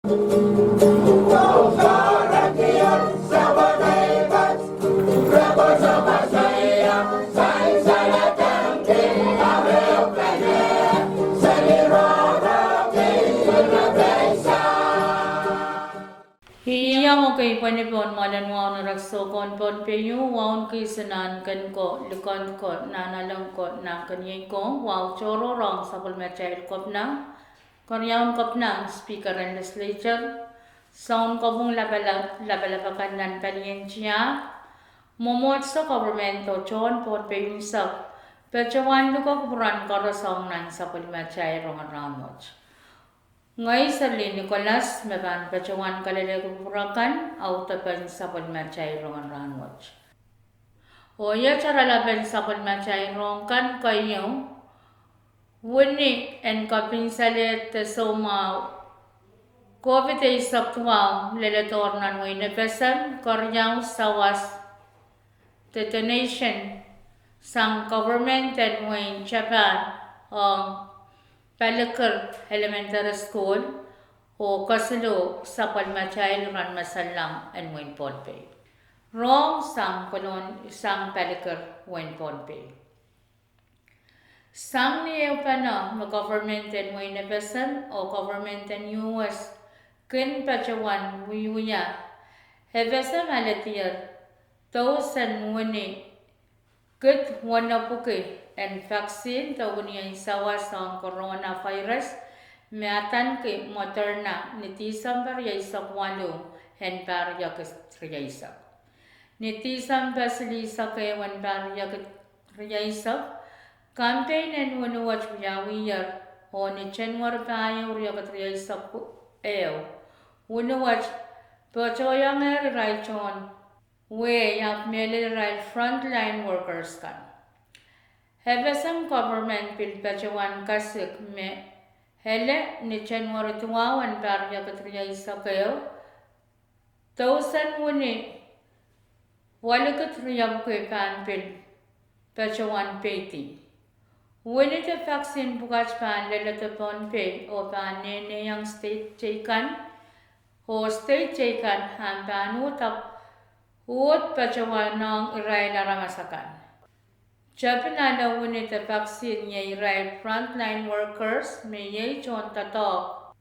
Hiya mo kay panipon malanwa na raksokon pon peyu waun kisanan kan ko lukan ko nanalang ko na kanyay ko wow choro rong sa pulmechail kop na koryaon kop na speaker and legislature sound ko bung labalapakan nan paliensya momot sa government to chon pon peyu sa pechawan ko kuburan korosong nan sa pulmechail rong Rahnwet. Ngay sa Nicolas, meban pecawan kalele kupurakan, au tapan sapal macay rongan Rahnwet. O ya cara laban sapal macay rongan kayo, wuni en kapin salet soma COVID ay saktuaw leletor nan way nepesan koryaw sawas detonation sang government and way Japan Palakar Elementary School o Kasalo sa Palmachail ran masalang and Wayne Pohnpei. Wrong sang Palakar Wayne Pohnpei. Sang niyo pa na government and Wayne Nebesan o government and US kin pachawan wiyuya. Hebesa malatiyar tausan wani good wana puke and vaccine tawuni sawas ng coronavirus meatan ke Moderna nitisam baryaisa kwalo and baryaisa nitisam basilisa ke wan baryaisa campaign and wanuwat yawiyar o ni January bayo ryaisa eo wanuwat pachoyang raichon we yak mele frontline workers kan Hebesam government bil pachawan kasik me hele ni January tuwawan barya katriya isa kayo tausan wuni wala katriya kay pan bil pachawan peti wuni te vaccine bukas pan lalata Pohnpei o pan nene yang state chaikan o state chaikan han pan utap ut pachawan ng iray naramasakan Japan na wuni te vaccine yay rai frontline workers may yay chon tatok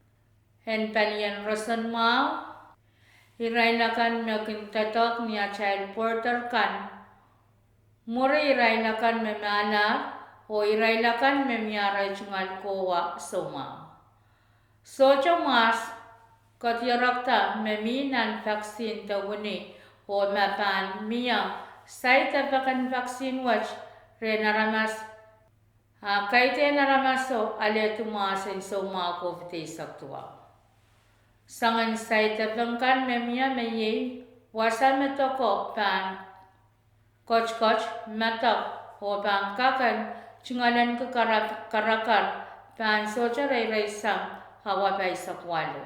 and palian rason ma iray lakan makin tatok niya child porter kan muri iray lakan memala o iray lakan memyaray chungal kowa soma socho mas katyarakta meminan vaccine ta wuni o mapan miya sai tapakan vaccine watch Renaramas kaite naramaso ale tumasin so mga COVID saktuwa. Sangan saita bangkan memia meye wasa metoko pan coach matok o bangkakan cungalan ke karakar pan socha ray sam hawa bay sakwalo.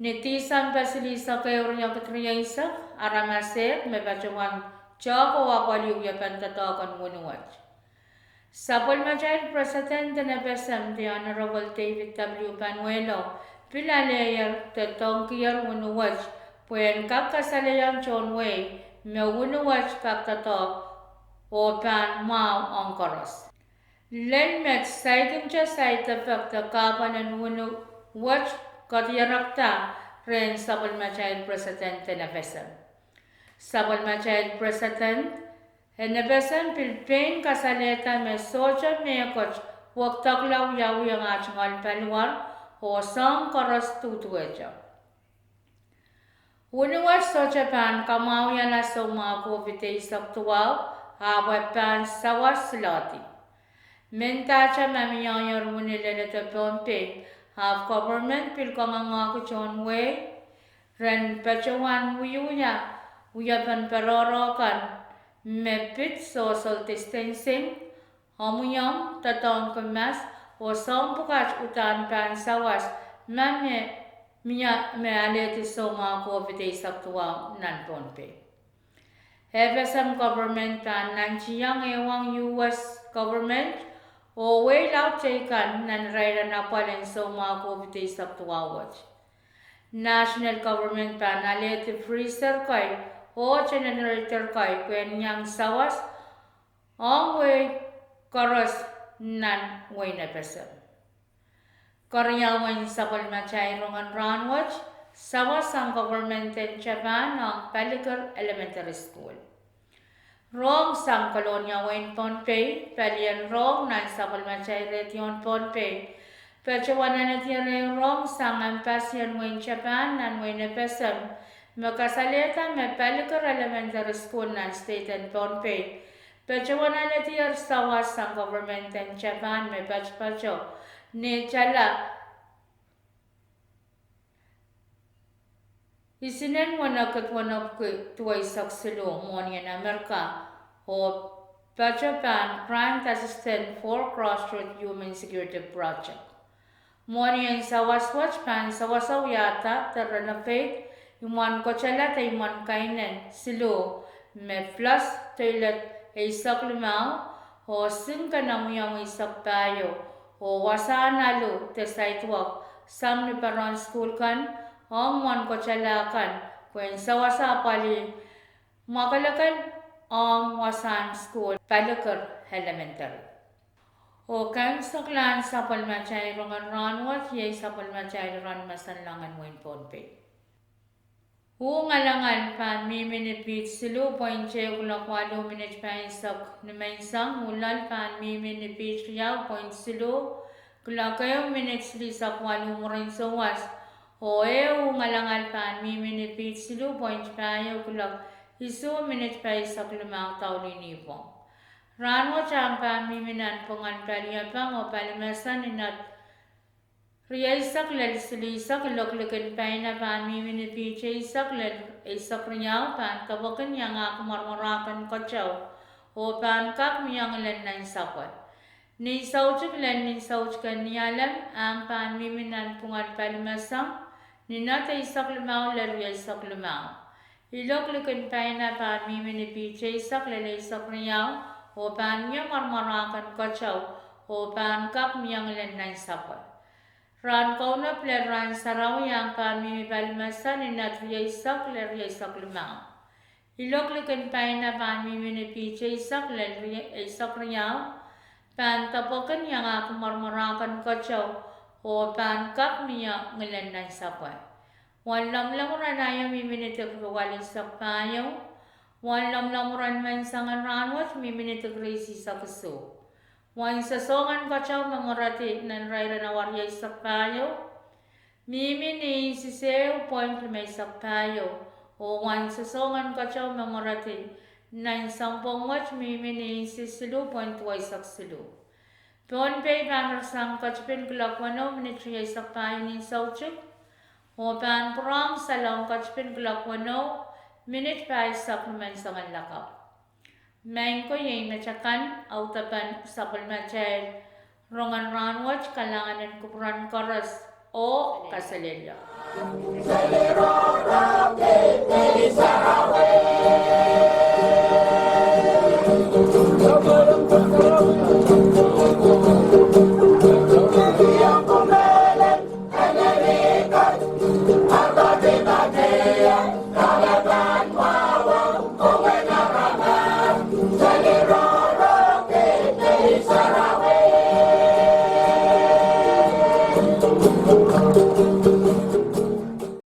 Nitisan basilisa kayo rin yung katriya isa aramase mebacawan Choko wapaliw yapan tatakan wunuwat. Sa Palmachail President na Besam, the Honorable David W. Panuelo, Pilalayer, Tatongkiyar wunuwat, puyen kakasalayang chonway, me wunuwat kaktatok, o pan mau angkoros. Lenmet saitong siya saitapag takapan ng wunuwat katyarakta rin sa Palmachail President na Besam. Sa Palmachail President, enebesan Pilipin kasaleta me socha me coach waktaklaw yawi ang achingal panuar o sang karas tutueja. Unuwat socha pan kamaw yana sa mga COVID saktuaw awa pan sawas lati. Mentacha mamiyayor munilelete Pohnpei have government pilkanganga kuchon way ren pechawan wiyuya Uyapan perorokan mepit social distancing, homuyam tatong kemas o sompukat utan pan sawas mame miya me aleti soma COVID saktuwa nan Pohnpei. Hebesam government pan nanchiyang ewang US government o way lao chaikan nan raira napalen soma COVID saktuwa watch. national government panaleti freezer kai o generator kai kwen yang sawas ong we koros nan we na person. Koryawan sapal machay rongan Rahnwet sawas ang government in Japan ang Pelican Elementary School. Rong sang kolonya wen Pohnpei, palian rong nan sapal machay retion Pohnpei. Percawana na tiyari rong sang ampasyan wen Japan nan wen epesem. Makasalita me Pelican Elementary School nan state and Pohnpei. Percawana na tiyar sawas sang government in Japan me pachpacho. Ni chala isinen wana kat wana tuway saksilo monyan Amerika o Japan Crime Assistant for Crossroad Human Security Project. Monyan sawaswach pan sawasaw yata tarana faith iman ko chala tay iman kainen silo me plus toilet ay saklimaw o singka namuyang isak tayo o wasanalo te sidewalk sam ni paron school kan ong mon ko chalakan kwen sawasa pali makalakan ong wasan school Pelican Elementary o kan saklan sa palmachay rongan Rahnwet yay sa palmachay ron masanlangan wen Pohnpei ngalangan pan miminipit silu poinche kulakwalo minit pa isak ni maisang ulal pan miminipit yaw point silu kulakayo minit sili sa kwalo murin sawas o ngalangan pan miminipit silu point pa yaw kulak isu minit pa isak limang tao linipong Rahnwet ang pan miminan pungan paliyapang o palimasan inat Riya isak lal sili isak loklikan pa na pan miminipit isak lal isak riyaw pan kabakan yang ako marmarakan kachaw o pan kak miyang lan na isakot. Ni sauchuk lan ni sauchkan niyalam ang pan miminan pungan palimasang ni nata isak limaw lal riya isak limaw. Iloklikan pa na pan miminipit isak lal isak riyaw o pan miyang marmarakan kachaw o pan kak miyang lan na isakot. Ran kau na ran saraw yang kami palmasan inat riya isak limang. Iloklikan pa na kami minipiche isak riyaw. Pan tapokan yang ako marmarakan kachaw o pan kak niya ngalan na isakwa. Wan lam ran ayam miminitig ruwal isak payaw. Wan lam ran man sangan Rahnwet miminitig risi sa kaso. Wan sasongan kachaw mangorati nan rayra na warya isak payo. Mimini sisew point may isak payo. O wan sasongan kachaw mangorati nan sampong watch mimini sisilu point wa isak silu. Pohnpei panarsang kachpin kulakwano minitriya isak payo ni sauchuk. O pan prong salong kachpin kulakwano minit pa isak naman sangan lakap. Main ko yung nachakan, autapan sa palmachay, rongan Rahnwet, kalanganan kupuran koras o kasalilya.